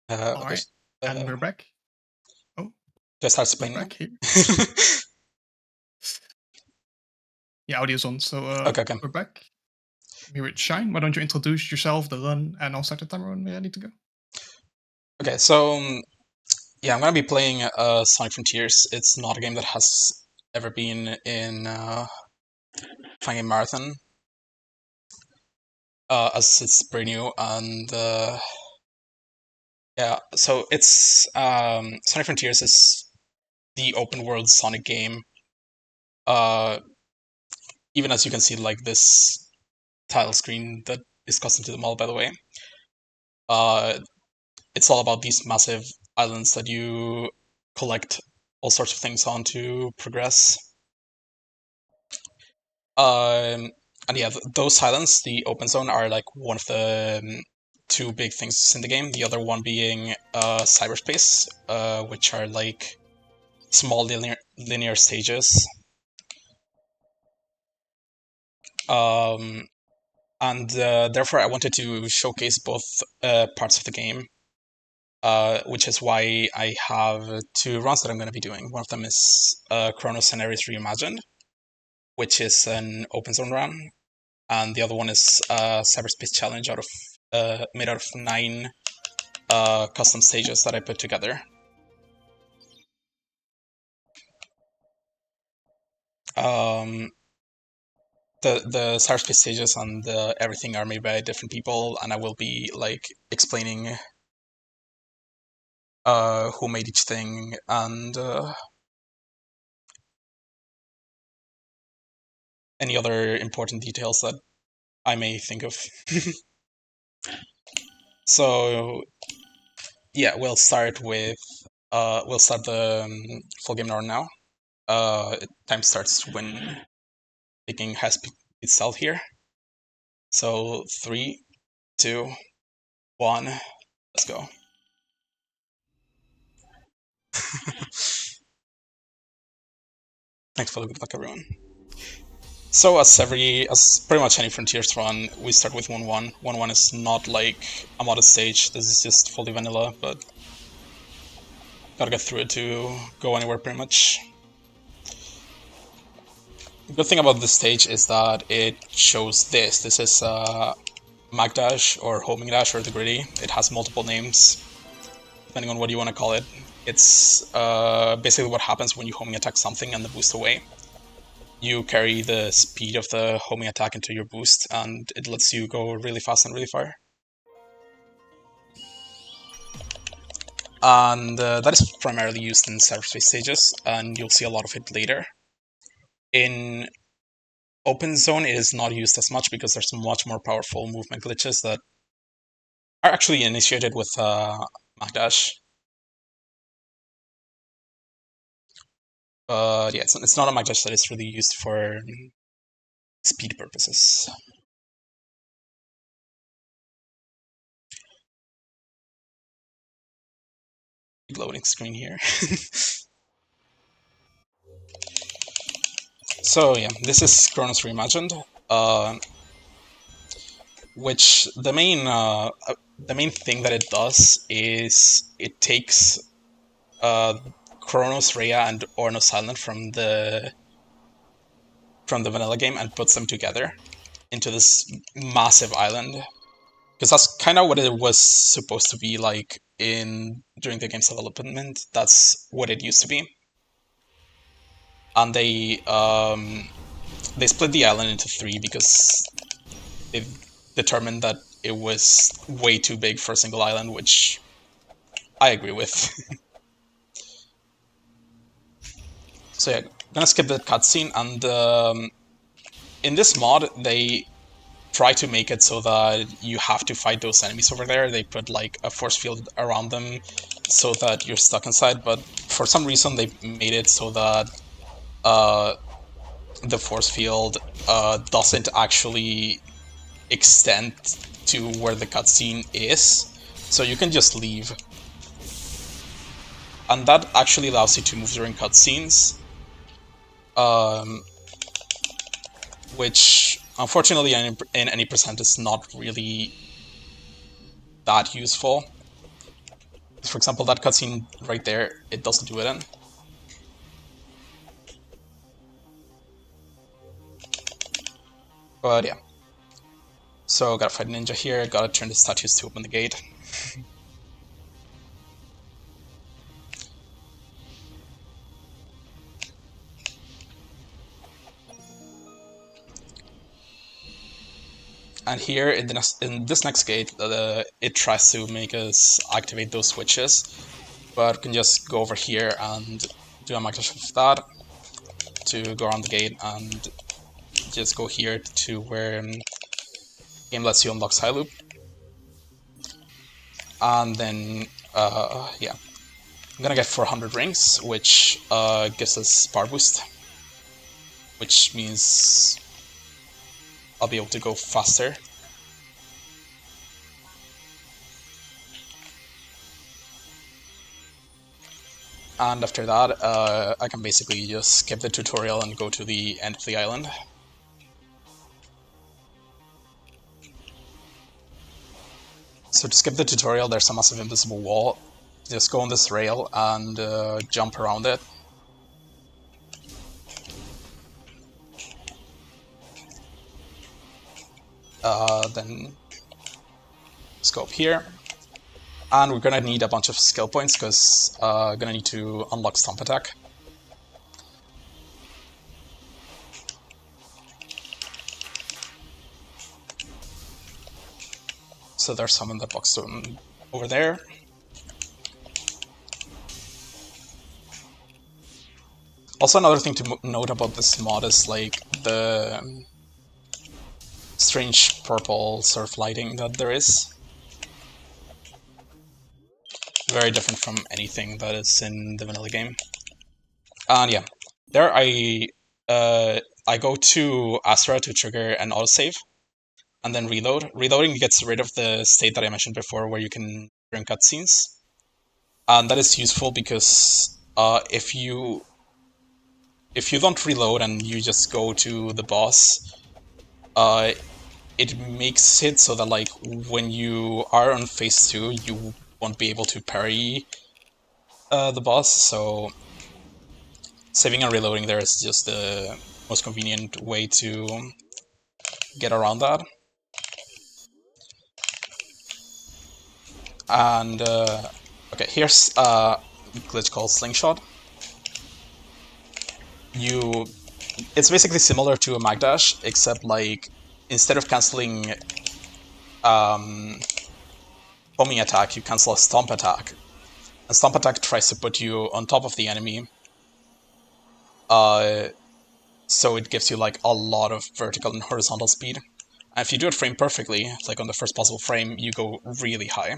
All right, Just, and we're back. Oh, just start we're explaining now. back here. Yeah, audio's on, so Okay. we're back. I'm here with ShiN. Why don't you introduce yourself, the run, and I'll start the timer when we're ready to go. Okay, so yeah, I'm gonna be playing Sonic Frontiers. It's not a game that has ever been in Fangame Marathon, as it's pretty new, and yeah, so it's Sonic Frontiers is the open world Sonic game. Uh, Even as you can see, like this title screen that is custom to the model, by the way. It's all about these massive islands that you collect all sorts of things on to progress. And yeah, those islands, the open zone, are like one of the two big things in the game. The other one being cyberspace, which are like small linear stages. And therefore, I wanted to showcase both parts of the game, which is why I have two runs that I'm going to be doing. One of them is Kronos and Reimagined, which is an open zone run, and the other one is a cyberspace challenge made out of 9 custom stages that I put together. The cyberspace stages and everything are made by different people, and I will be like explaining who made each thing and any other important details that I may think of. So yeah, we'll start the full game now. Time starts when picking has itself here. So 3, 2, 1, let's go. Thanks for the good luck, everyone. So as pretty much any Frontiers run, we start with 1-1. 1-1 is not like a modded stage. This is just fully vanilla, but gotta get through it to go anywhere pretty much. The good thing about this stage is that it shows this. This is Mag Dash or Homing Dash or the Gritty. It has multiple names, depending on what you want to call it. It's basically what happens when you homing attack something and the boost away. You carry the speed of the homing attack into your boost, and it lets you go really fast and really far. And that is primarily used in cyberspace stages, and you'll see a lot of it later. In open zone, it is not used as much because there's much more powerful movement glitches that are actually initiated with Mag Dash. But yeah, it's not a Mag Dash that is really used for speed purposes. Loading screen here. So yeah, this is Kronos Reimagined, which the main thing that it does is it takes Kronos, Rhea, and Ornos Island from the vanilla game and puts them together into this massive island. Because that's kind of what it was supposed to be like during the game's development. That's what it used to be. And they split the island into 3 because they determined that it was way too big for a single island, which I agree with. So yeah, gonna skip the cutscene, and in this mod they try to make it so that you have to fight those enemies over there. They put like a force field around them so that you're stuck inside, but for some reason they made it so that the force field doesn't actually extend to where the cutscene is, so you can just leave. And that actually allows you to move during cutscenes, which unfortunately in any percent is not really that useful. For example, that cutscene right there, it doesn't do it in. But yeah. So gotta fight Ninja here, gotta turn the statues to open the gate. And here in this next gate, it tries to make us activate those switches, but we can just go over here and do a micro shift of that to go around the gate and just go here to where game lets you unlock side loop. And then, yeah, I'm gonna get 400 rings, which gives us power boost, which means I'll be able to go faster. And after that, I can basically just skip the tutorial and go to the end of the island. So to skip the tutorial, there's a massive invisible wall. Just go on this rail and jump around it. Then let's go up here. And we're gonna need a bunch of skill points because gonna need to unlock Stomp Attack. So there's some in the box over there. Also, another thing to note about this mod is like the strange purple sort of lighting that there is. Very different from anything that is in the vanilla game. And yeah, there I go to Astra to trigger an autosave, and then reload. Reloading gets rid of the state that I mentioned before where you can run cutscenes. And that is useful because if you don't reload and you just go to the boss, it makes it so that like when you are on phase 2, you won't be able to parry the boss. So saving and reloading there is just the most convenient way to get around that. And okay, here's a glitch called Slingshot. It's basically similar to a mag dash, except like instead of canceling bombing attack, you cancel a stomp attack. And stomp attack tries to put you on top of the enemy. So it gives you like a lot of vertical and horizontal speed. And if you do it frame perfectly, like on the first possible frame, you go really high.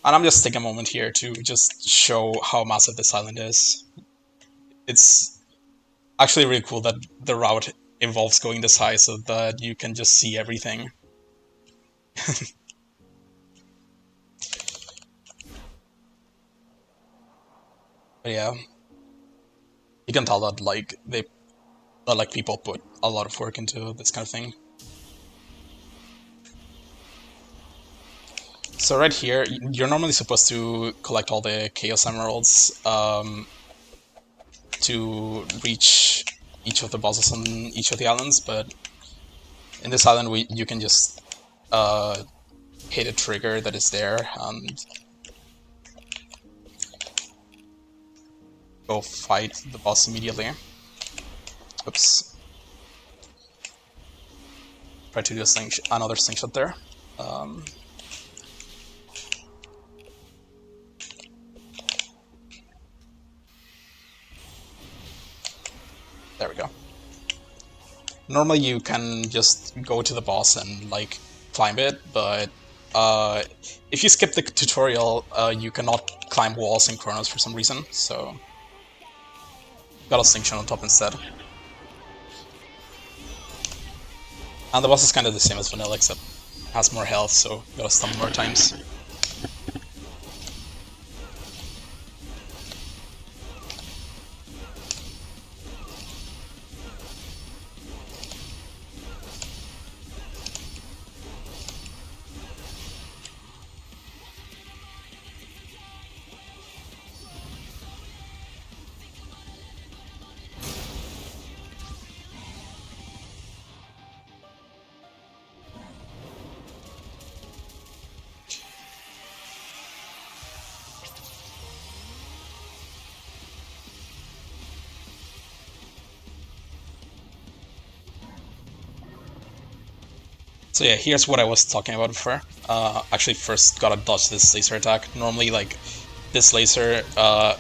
And I'm just taking a moment here to just show how massive this island is. It's actually really cool that the route involves going this high so that you can just see everything. But yeah, you can tell that like people put a lot of work into this kind of thing. So right here, you're normally supposed to collect all the Chaos Emeralds to reach each of the bosses on each of the islands, but in this island you can just hit a trigger that is there and go fight the boss immediately. Oops. Try to do another slingshot there. There we go. Normally you can just go to the boss and like climb it, but if you skip the tutorial, you cannot climb walls in Kronos for some reason, so got a slingshot on top instead. And the boss is kind of the same as vanilla, except has more health, so gotta stun more times. So yeah, here's what I was talking about before. Actually, first gotta dodge this laser attack. Normally, like, this laser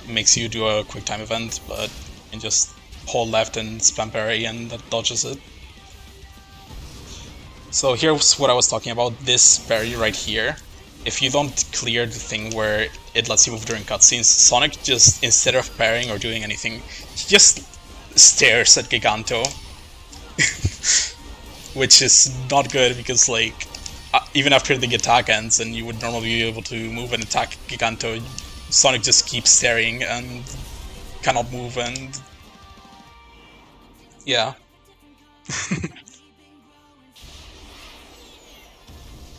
makes you do a quick time event, but you can just hold left and spam parry and that dodges it. So here's what I was talking about, this parry right here. If you don't clear the thing where it lets you move during cutscenes, Sonic just, instead of parrying or doing anything, he just stares at Giganto. Which is not good because, like, even after the attack ends and you would normally be able to move and attack Giganto, Sonic just keeps staring and cannot move, and yeah.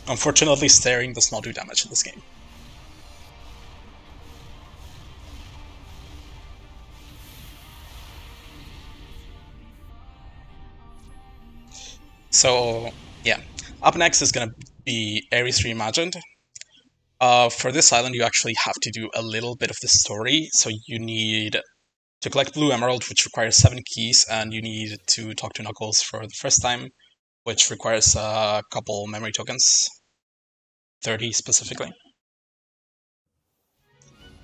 Unfortunately, staring does not do damage in this game. So, yeah. Up next is gonna be Ares Reimagined. For this island, you actually have to do a little bit of the story, so you need to collect Blue Emerald, which requires 7 keys, and you need to talk to Knuckles for the first time, which requires a couple memory tokens, 30 specifically.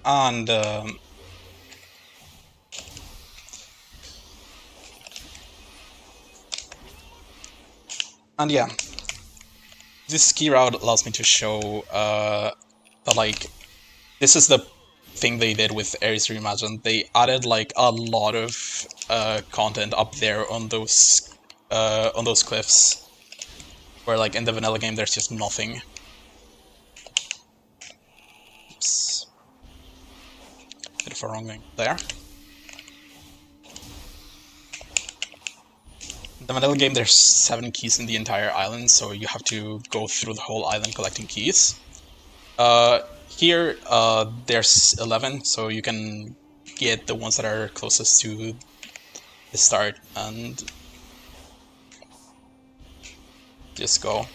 And yeah, this key route allows me to show that, like, this is the thing they did with Ares Reimagined. They added like a lot of content up there on those cliffs, where, like, in the vanilla game there's just nothing. Oops. Bit of a wronging there. In the vanilla game there's 7 keys in the entire island, so you have to go through the whole island collecting keys. Here, there's 11, so you can get the ones that are closest to the start and just go.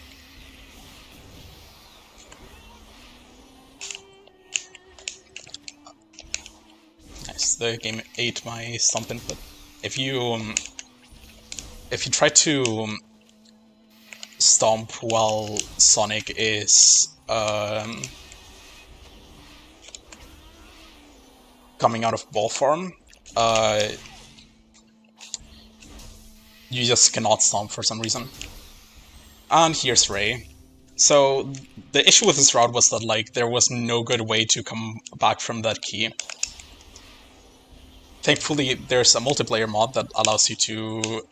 Nice, the game ate my stomp input. If you try to stomp while Sonic is coming out of ball form, you just cannot stomp for some reason. And here's Ray. So the issue with this route was that, like, there was no good way to come back from that key. Thankfully, there's a multiplayer mod that allows you to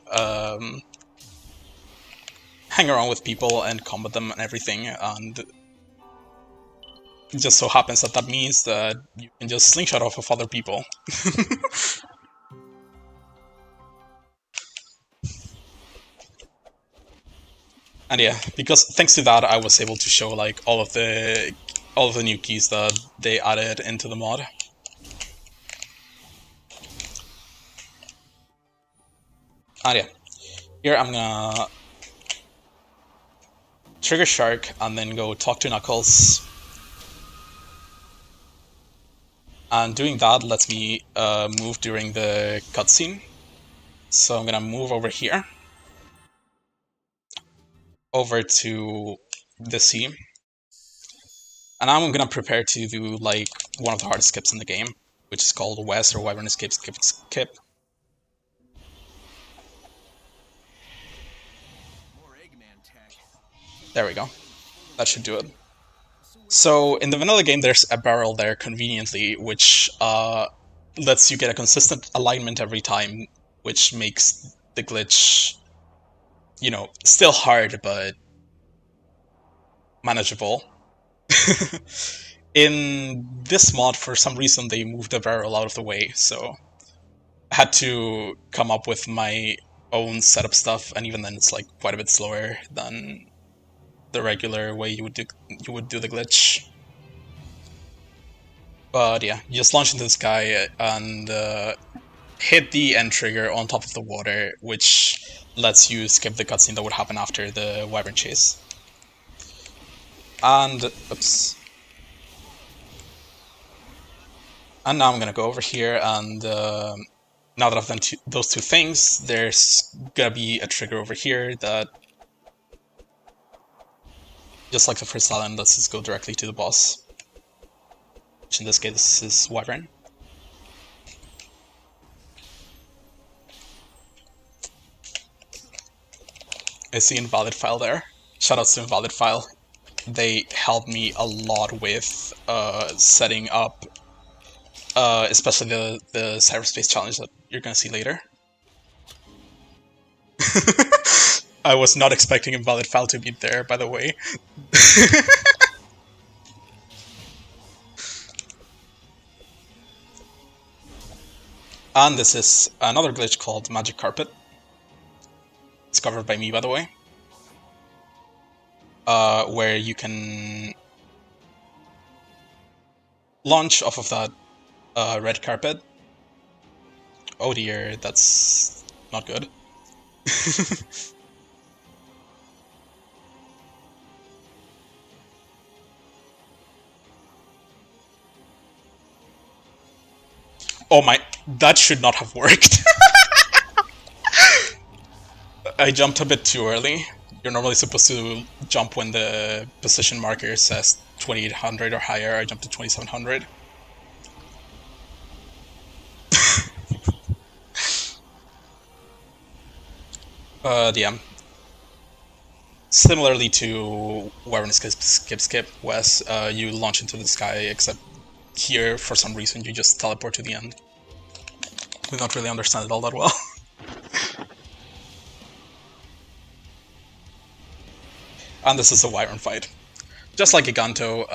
hang around with people and combat them and everything, and it just so happens that that means that you can just slingshot off of other people. And yeah, because thanks to that, I was able to show, like, all of the new keys that they added into the mod. And yeah, here I'm gonna trigger Shark and then go talk to Knuckles. And doing that lets me move during the cutscene. So I'm gonna move over here, over to the sea. And now I'm gonna prepare to do, like, one of the hardest skips in the game, which is called West, or Wyvern Escape Skip. There we go. That should do it. So in the vanilla game, there's a barrel there conveniently, which lets you get a consistent alignment every time, which makes the glitch, you know, still hard, but manageable. In this mod, for some reason, they moved the barrel out of the way, so I had to come up with my own setup stuff, and even then it's, like, quite a bit slower than the regular way you would do the glitch. But yeah, you just launch into the sky and hit the end trigger on top of the water, which lets you skip the cutscene that would happen after the wyvern chase. And oops. And now I'm gonna go over here, and now that I've done those two things, there's gonna be a trigger over here that Just like the first island, let's just go directly to the boss. Which in this case is Wyvern. I see Invalid File there. Shoutouts to Invalid File. They helped me a lot with setting up, especially the cyberspace challenge that you're gonna see later. I was not expecting Invalid File to be there, by the way. And this is another glitch called Magic Carpet. Discovered by me, by the way. Where you can launch off of that red carpet. Oh dear, that's not good. Oh my, that should not have worked. I jumped a bit too early. You're normally supposed to jump when the position marker says 2800 or higher. I jumped to 2700. Yeah. Similarly to Wyvern Skip, Wes, you launch into the sky, except here, for some reason, you just teleport to the end. We don't really understand it all that well. And this is a Wyvern fight. Just like Giganto,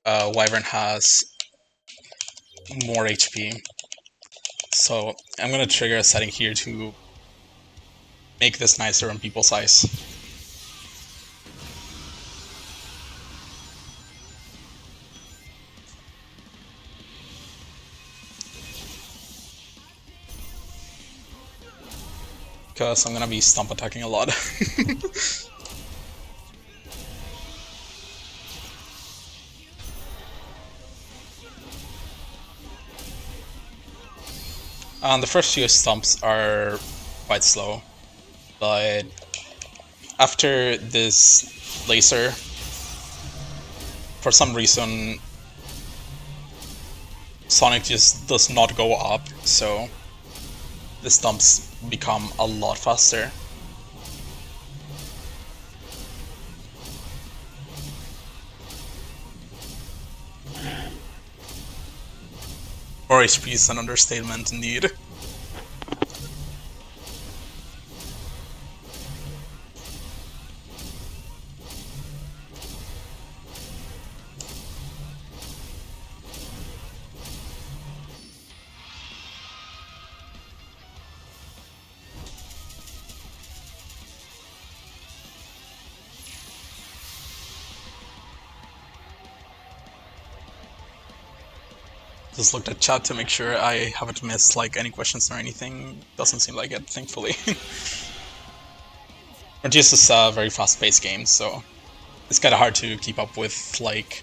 Wyvern has more HP. So I'm gonna trigger a setting here to make this nicer on people's eyes. Because I'm gonna be stomp attacking a lot. And the first few stomps are quite slow, but after this laser, for some reason, Sonic just does not go up, so the stomps become a lot faster. More HP is an understatement, indeed. Just looked at chat to make sure I haven't missed like any questions or anything. Doesn't seem like it, thankfully. RGS is a very fast-paced game, so it's kind of hard to keep up with like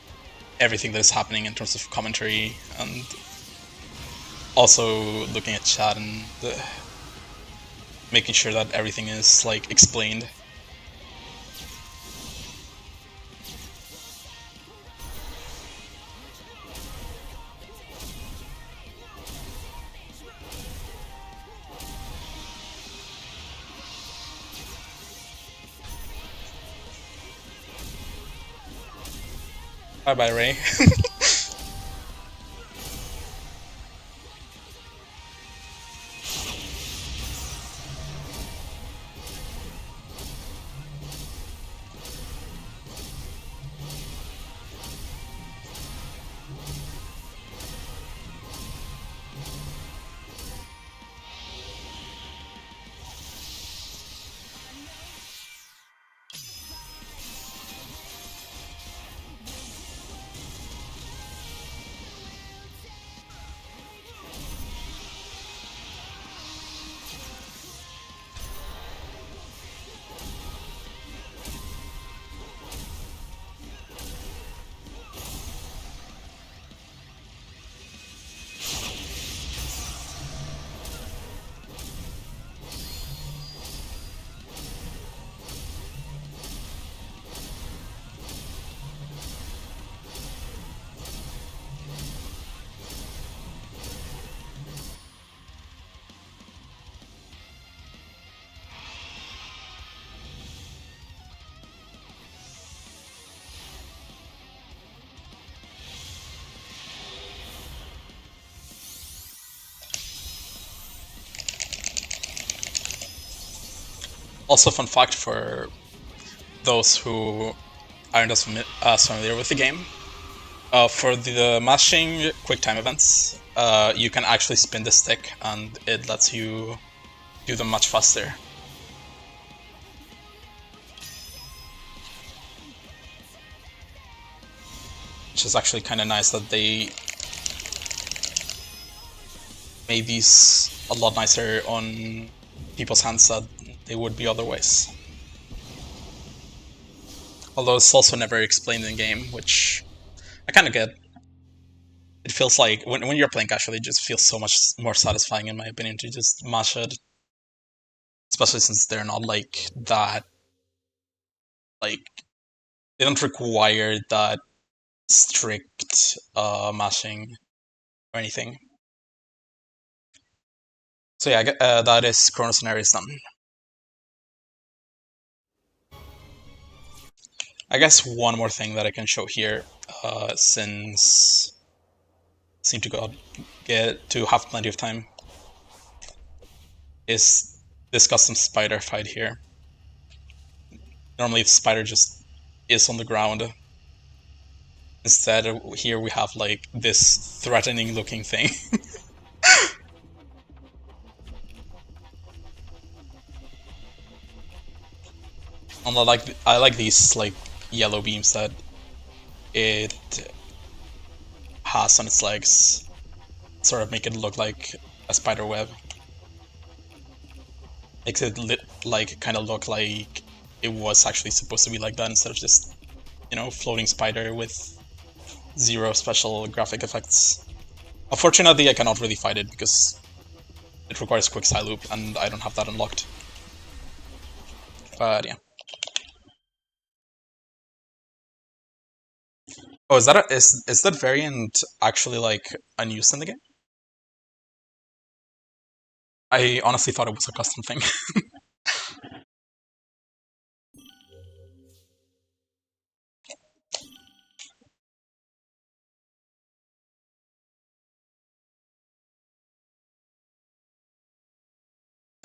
everything that is happening in terms of commentary, and also looking at chat and making sure that everything is like explained. Bye bye, Ray. Also, fun fact for those who aren't as familiar with the game, for the mashing quick time events, you can actually spin the stick and it lets you do them much faster. Which is actually kind of nice that they made these a lot nicer on people's hands than they would be otherwise. Although it's also never explained in the game, which I kind of get. It feels like, when you're playing casually, it just feels so much more satisfying, in my opinion, to just mash it. Especially since they're not like that, like, they don't require that strict mashing or anything. So yeah, that is Kronos and Ares done. I guess one more thing that I can show here, since I seem to get to have plenty of time, is this custom spider fight here. Normally the spider just is on the ground. Instead, here we have like this threatening looking thing. And I like these like yellow beams that it has on its legs, sort of make it look like a spider web. Makes it like kind of look like it was actually supposed to be like that instead of just, you know, floating spider with zero special graphic effects. Unfortunately, I cannot really fight it because it requires quick side loop and I don't have that unlocked. But yeah. Oh, is that variant actually like unused in the game? I honestly thought it was a custom thing.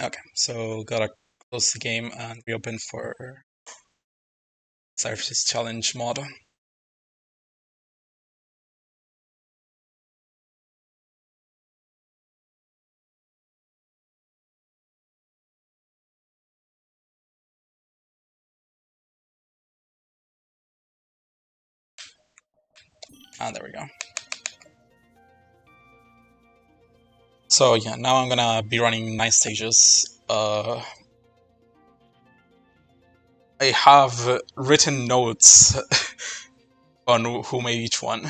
Okay, so gotta close the game and reopen for Surface Challenge mod. And there we go. So yeah, now I'm gonna be running 9 stages. I have written notes on who made each one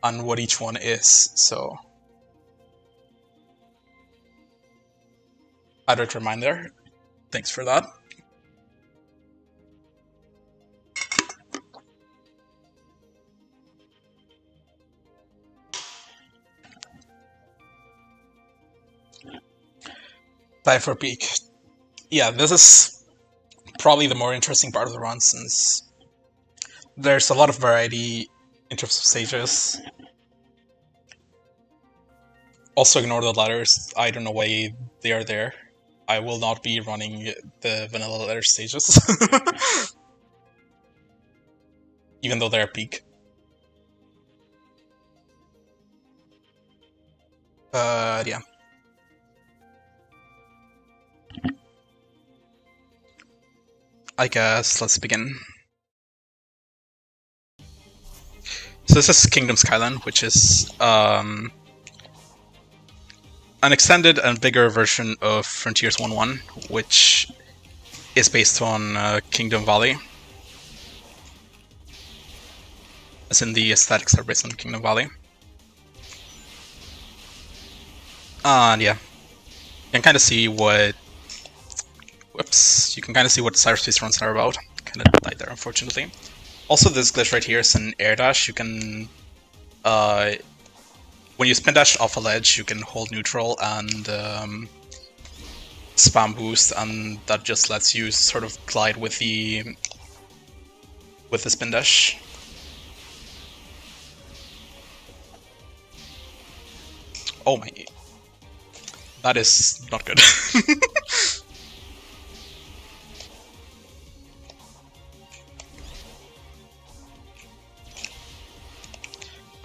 and what each one is, so added reminder. Thanks for that. Time for peak. Yeah, this is probably the more interesting part of the run, since there's a lot of variety in terms of stages. Also ignore the letters, I don't know why they are there. I will not be running the vanilla letter stages. Even though they're peak. But yeah. I guess let's begin. So this is Kingdom Skyline, which is an extended and bigger version of Frontiers 1.1, which is based on Kingdom Valley. As in, the aesthetics are based on Kingdom Valley. And yeah, you can kind of see what... Whoops. You can kind of see what cyberspace runs are about. Kind of died there, unfortunately. Also, this glitch right here is an air dash. You can... when you spin dash off a ledge, you can hold neutral and spam boost, and that just lets you sort of glide with the spin dash. Oh my... That is not good.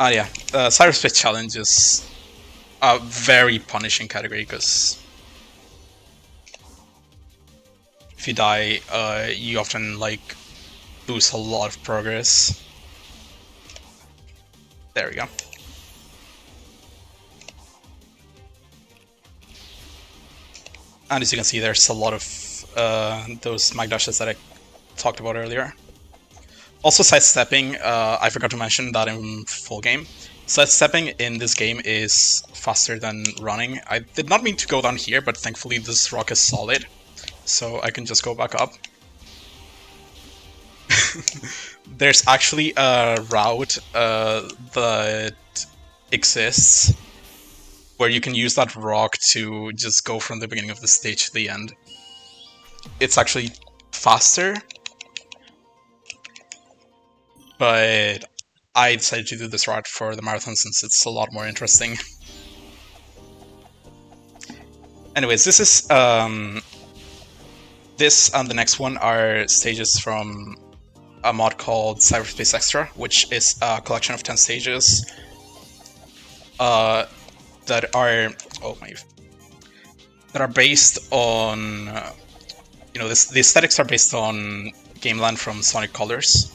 Yeah, Cyberspace Challenge is a very punishing category because if you die, you often like lose a lot of progress. There we go. And as you can see, there's a lot of those mag dashes that I talked about earlier. Also, sidestepping, I forgot to mention that in full game. Sidestepping in this game is faster than running. I did not mean to go down here, but thankfully this rock is solid, so I can just go back up. There's actually a route that exists where you can use that rock to just go from the beginning of the stage to the end. It's actually faster, but I decided to do this route for the marathon since it's a lot more interesting. Anyways, this is this and the next one are stages from a mod called Cyberspace Extra, which is a collection of 10 stages that are that are based on the aesthetics are based on Gameland from Sonic Colors.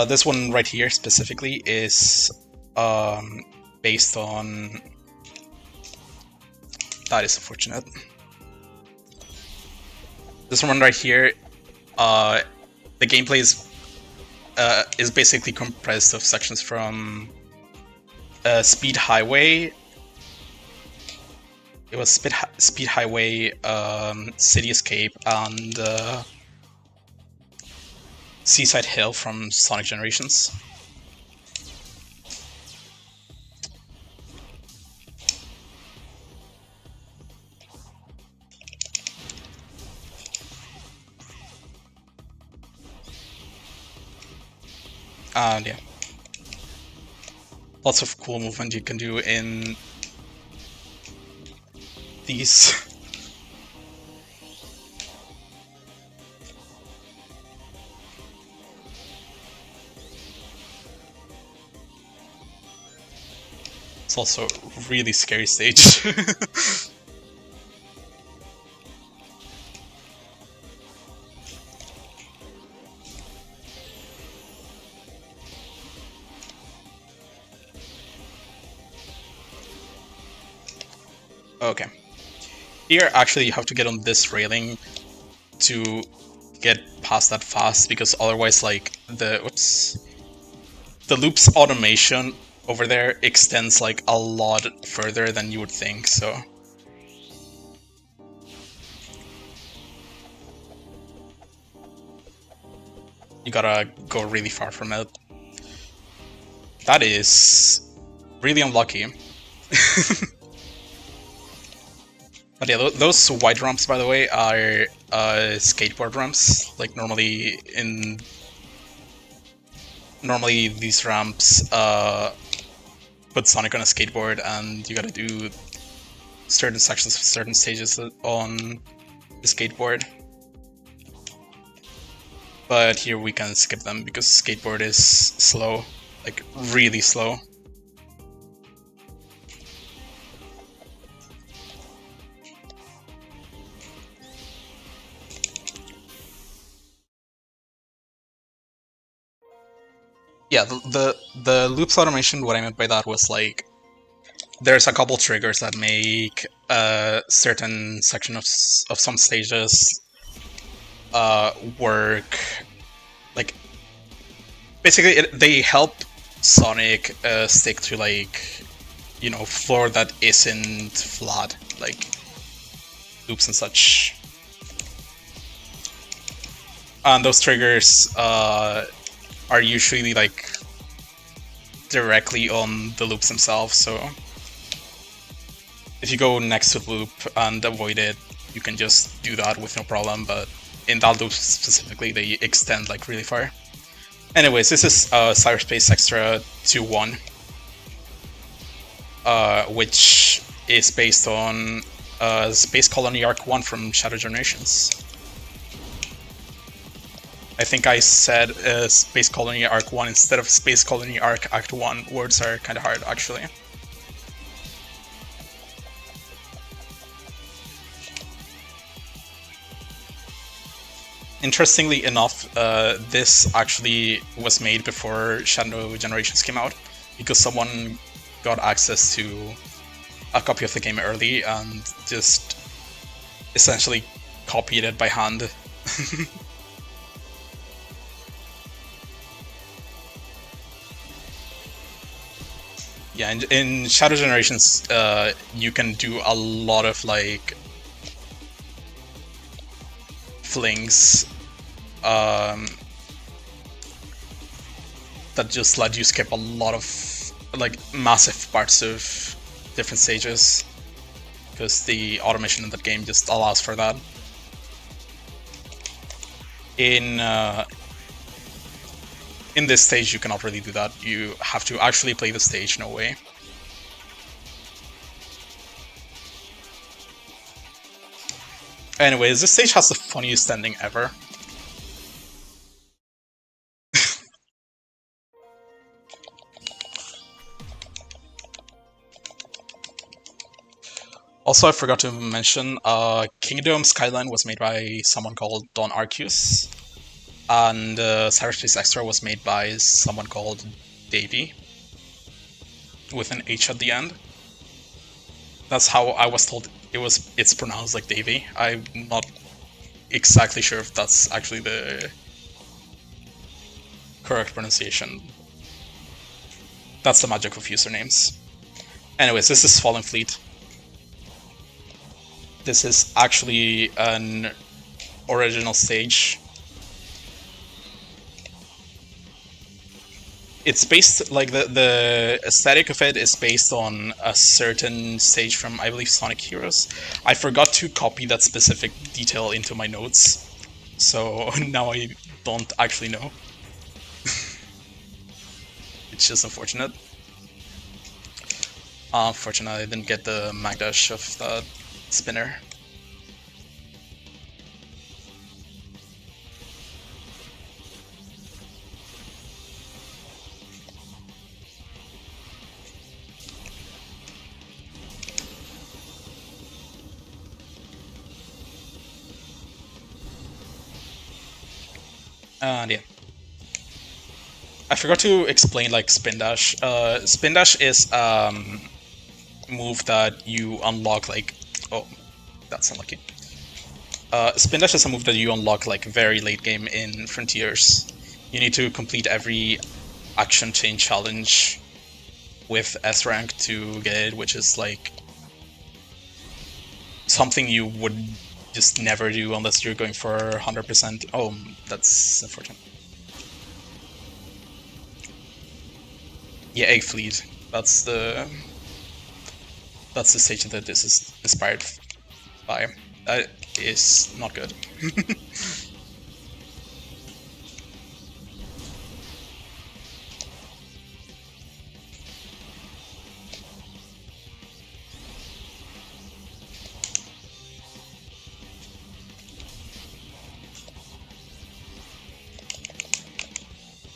This one right here specifically is based on... That is unfortunate. This one right here, the gameplay is basically comprised of sections from Speed Highway. It was Speed Highway, City Escape, and Seaside Hill from Sonic Generations. And yeah, lots of cool movement you can do in these. It's also a really scary stage. Okay. Here, actually, you have to get on this railing to get past that fast, because otherwise, like, the loop's automation over there extends, like, a lot further than you would think, so... You gotta go really far from it. That is really unlucky. But yeah, those white ramps, by the way, are skateboard ramps. Like, normally these ramps put Sonic on a skateboard, and you gotta do certain sections of certain stages on the skateboard. But here we can skip them because skateboard is slow, like really slow. Yeah, the loops automation, what I meant by that was, like, there's a couple triggers that make a certain section of some stages work. Like, basically, they help Sonic stick to, like, you know, floor that isn't flat, like loops and such. And those triggers are usually, like, directly on the loops themselves, so if you go next to the loop and avoid it, you can just do that with no problem, but in that loop specifically, they extend, like, really far. Anyways, this is Cyberspace Extra 2.1, which is based on Space Colony Arc 1 from Shadow Generations. I think I said Space Colony Arc 1 instead of Space Colony Arc Act 1. Words are kind of hard, actually. Interestingly enough, this actually was made before Shadow Generations came out, because someone got access to a copy of the game early and just essentially copied it by hand. Yeah, in Shadow Generations, you can do a lot of like flings that just let you skip a lot of like massive parts of different stages, because the automation in that game just allows for that. In this stage, you cannot really do that. You have to actually play the stage, no way. Anyways, this stage has the funniest ending ever. Also, I forgot to mention, Kingdom Skyline was made by someone called Don Arceus, and Cyberspace Extra was made by someone called Davey, with an H at the end. That's how I was told it's pronounced, like Davey. I'm not exactly sure if that's actually the correct pronunciation. That's the magic of usernames. Anyways, this is Fallen Fleet. This is actually an original stage. It's based, like, the aesthetic of it is based on a certain stage from, I believe, Sonic Heroes. I forgot to copy that specific detail into my notes, so now I don't actually know. It's just unfortunate. Unfortunately, I didn't get the Magdash of that spinner. And yeah. I forgot to explain, like, Spin Dash. Spin Dash is move that you unlock, like... Oh, that's unlucky. Spin Dash is a move that you unlock, like, very late game in Frontiers. You need to complete every action chain challenge with S rank to get it, which is, like, something you would just never do unless you're going for 100%. Oh, that's unfortunate. Yeah, Egg Fleet. That's the stage that this is inspired by. That is not good.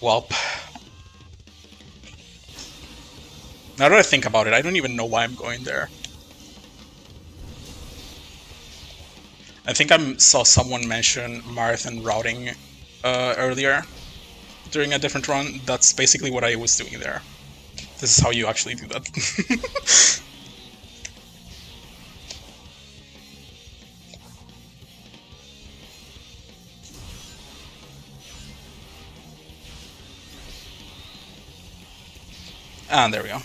Welp. Now that I think about it, I don't even know why I'm going there. I think I saw someone mention marathon routing earlier during a different run. That's basically what I was doing there. This is how you actually do that. And there we go.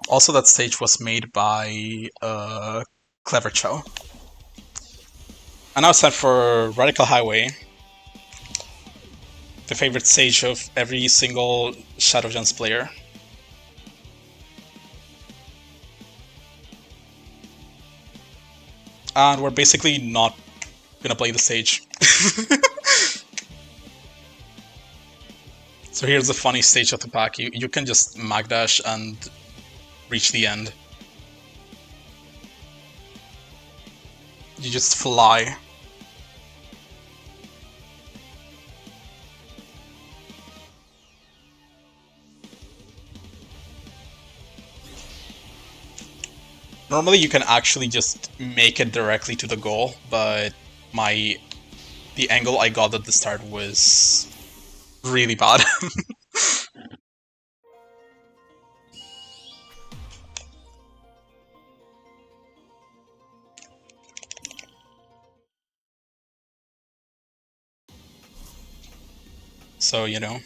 Also, that stage was made by Clever Chow. And now it's time for Radical Highway, the favorite stage of every single Shadowlands player. And we're basically not gonna play the stage. So here's the funny stage of the pack. You can just Magdash and reach the end. You just fly. Normally you can actually just make it directly to the goal, but the angle I got at the start was really bad. So, you know.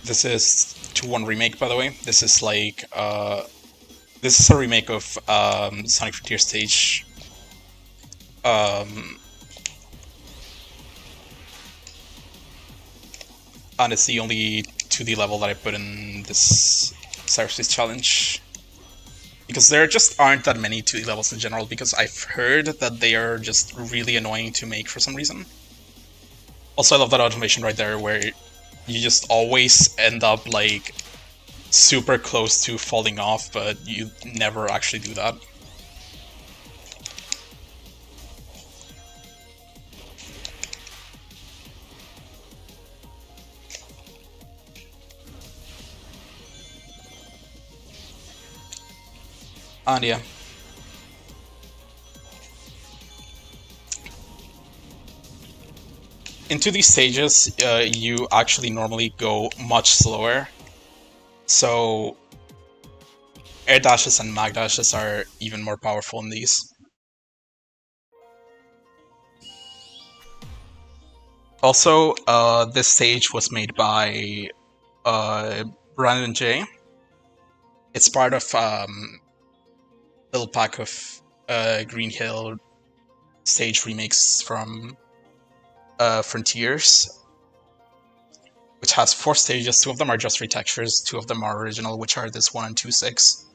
This is 2-1 remake, by the way. This is like, this is a remake of Sonic Frontier Stage. And it's the only 2D level that I put in this Cyberspace Challenge. Because there just aren't that many 2D levels in general, because I've heard that they are just really annoying to make for some reason. Also, I love that automation right there, where you just always end up, like, super close to falling off, but you never actually do that. And yeah. Into these stages, you actually normally go much slower. So air dashes and mag dashes are even more powerful in these. Also, this stage was made by Brandon J. It's part of little pack of Green Hill stage remakes from Frontiers, which has 4 stages. 2 of them are just retextures, 2 of them are original, which are this 1 and 2.6.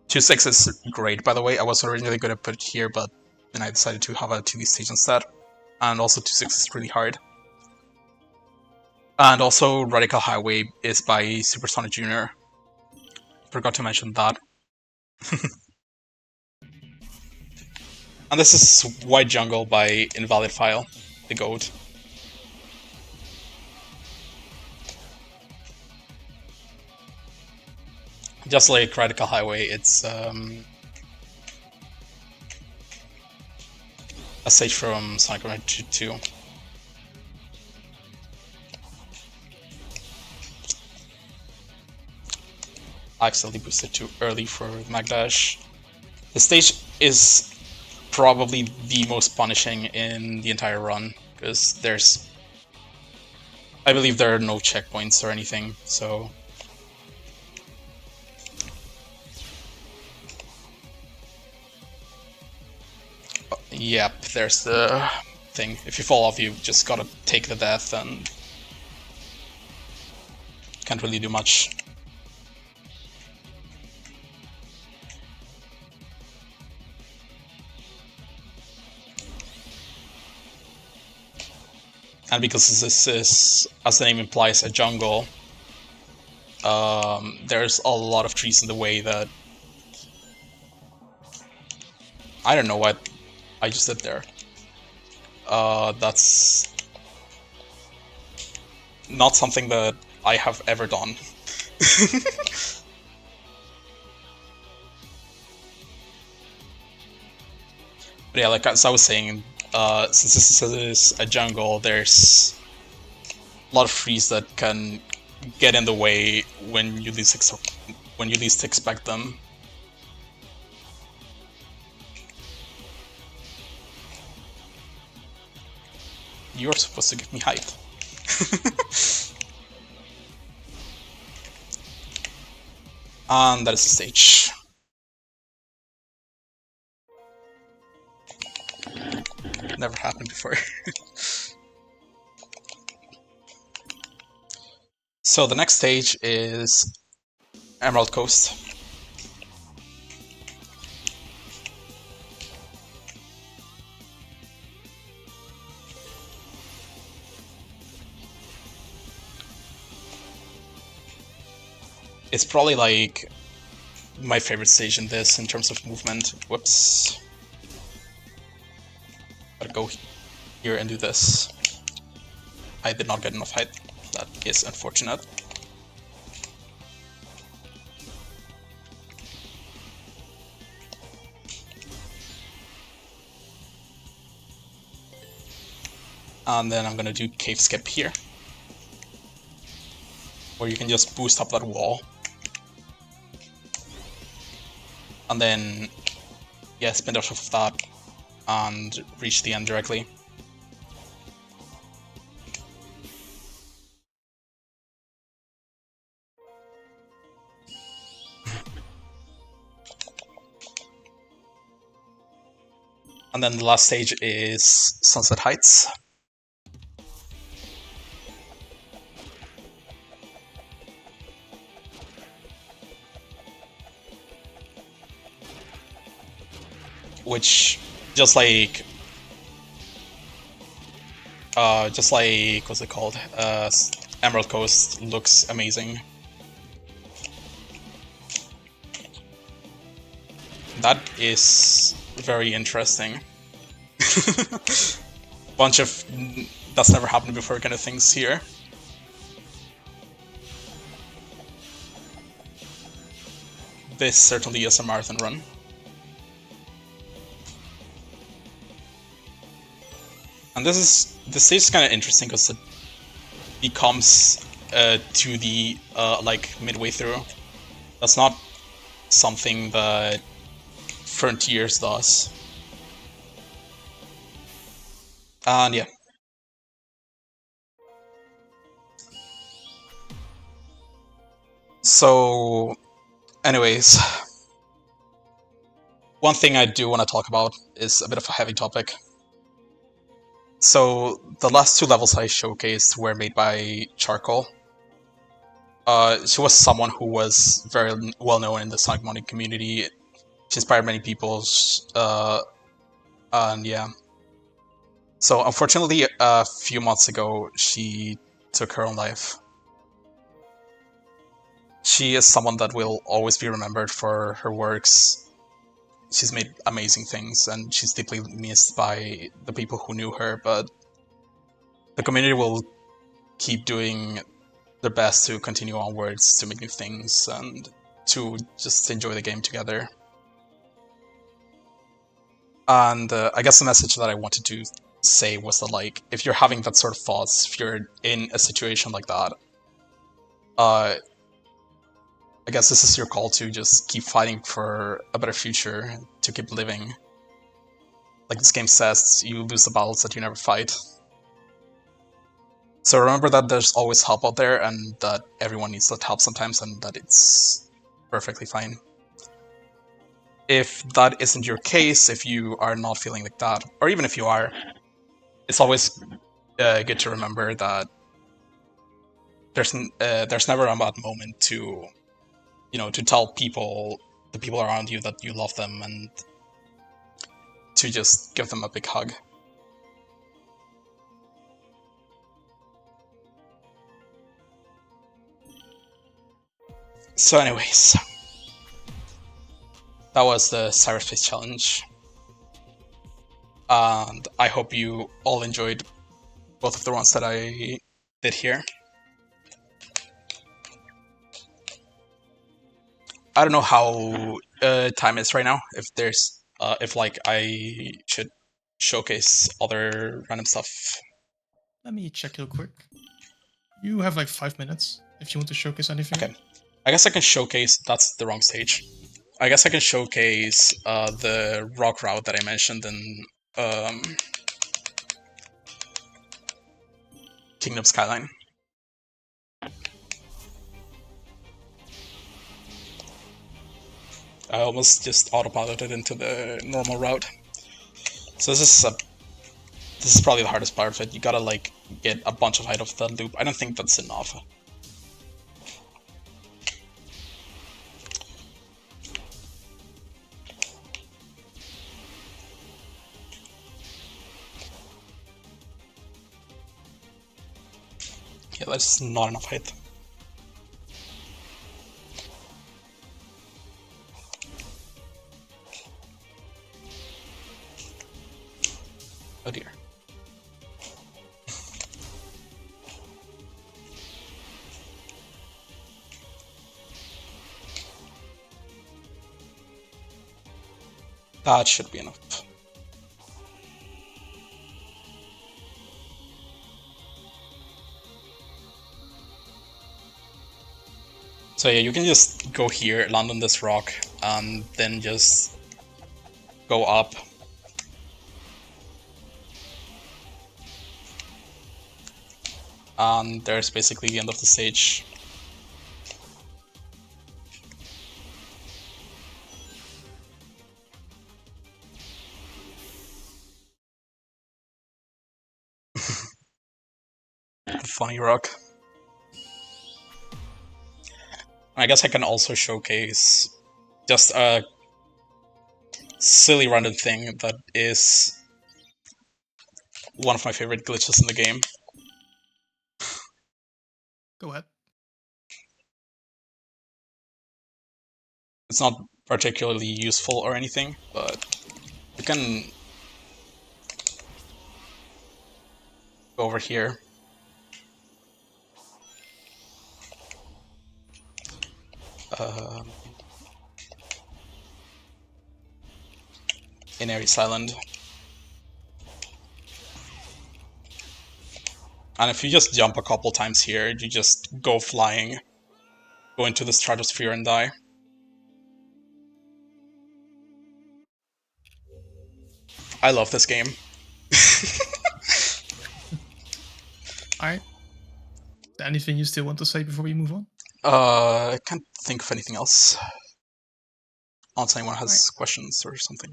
2.6 is great, by the way. I was originally going to put it here, but then I decided to have a 2D stage instead. And also 2.6 is really hard. And also Radical Highway is by Supersonic Jr. Forgot to mention that. And this is White Jungle by Invalid File, the GOAT. Just like Radical Highway, it's a stage from Sonic Adventure 2. I accidentally boosted too early for Magdash. The stage is probably the most punishing in the entire run, because there's... I believe there are no checkpoints or anything, so... Yep, there's the thing. If you fall off, you just gotta take the death and... can't really do much. And because this is, as the name implies, a jungle, there's a lot of trees in the way that... I don't know what I just did there. That's not something that I have ever done. But yeah, like as I was saying, since this is a jungle, there's a lot of trees that can get in the way when you least expect them. You're supposed to give me hype. And that is the stage. Never happened before. So the next stage is Emerald Coast. it's probably like my favorite stage in this in terms of movement. Whoops. Gotta go here and do this. I did not get enough height. That is unfortunate. And then I'm gonna do cave skip here, where you can just boost up that wall. And then, yeah, spin off of that and reach the end directly. And then the last stage is Sunset Heights. Which, just like, what's it called? Emerald Coast looks amazing. That is very interesting. Bunch of that's never happened before kind of things here. This certainly is a marathon run. And this stage is kind of interesting because it becomes to the like midway through. That's not something that Frontiers does. And yeah. So, anyways, one thing I do want to talk about is a bit of a heavy topic. So, the last two levels I showcased were made by Charcoal. She was someone who was very well known in the Sonic modding community. She inspired many people, and yeah. So, unfortunately, a few months ago, she took her own life. She is someone that will always be remembered for her works. She's made amazing things, and she's deeply missed by the people who knew her, but the community will keep doing their best to continue onwards, to make new things, and to just enjoy the game together. And I guess the message that I wanted to say was that, like, if you're having that sort of thoughts, if you're in a situation like that, I guess this is your call to just keep fighting for a better future, to keep living. Like this game says, you lose the battles that you never fight. So remember that there's always help out there, and that everyone needs that help sometimes, and that it's perfectly fine. If that isn't your case, if you are not feeling like that, or even if you are, it's always good to remember that there's never a bad moment to, to tell people, the people around you, that you love them, and to just give them a big hug. So anyways, that was the Cyberspace Challenge. And I hope you all enjoyed both of the ones that I did here. I don't know how time is right now, if like I should showcase other random stuff. Let me check real quick. You have like 5 minutes if you want to showcase anything. Okay. I guess I can showcase, that's the wrong stage. I guess I can showcase the rock route that I mentioned in Kingdom Skyline. I almost just autopiloted into the normal route. So this is probably the hardest part of it. You gotta like get a bunch of height off that loop. I don't think that's enough. Yeah, that's not enough height. Oh dear. That should be enough. So yeah, you can just go here, land on this rock, and then just go up. And there's basically the end of the stage. Funny rock. I guess I can also showcase just a silly random thing that is one of my favorite glitches in the game. Go ahead. It's not particularly useful or anything, but you can go over here. In Ares Island. And if you just jump a couple times here, you just go flying, go into the stratosphere and die. I love this game. Alright. Anything you still want to say before we move on? I can't think of anything else. Unless anyone has Alright. questions or something.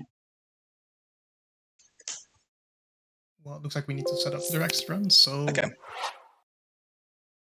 Well, it looks like we need to set up the next run, so Okay.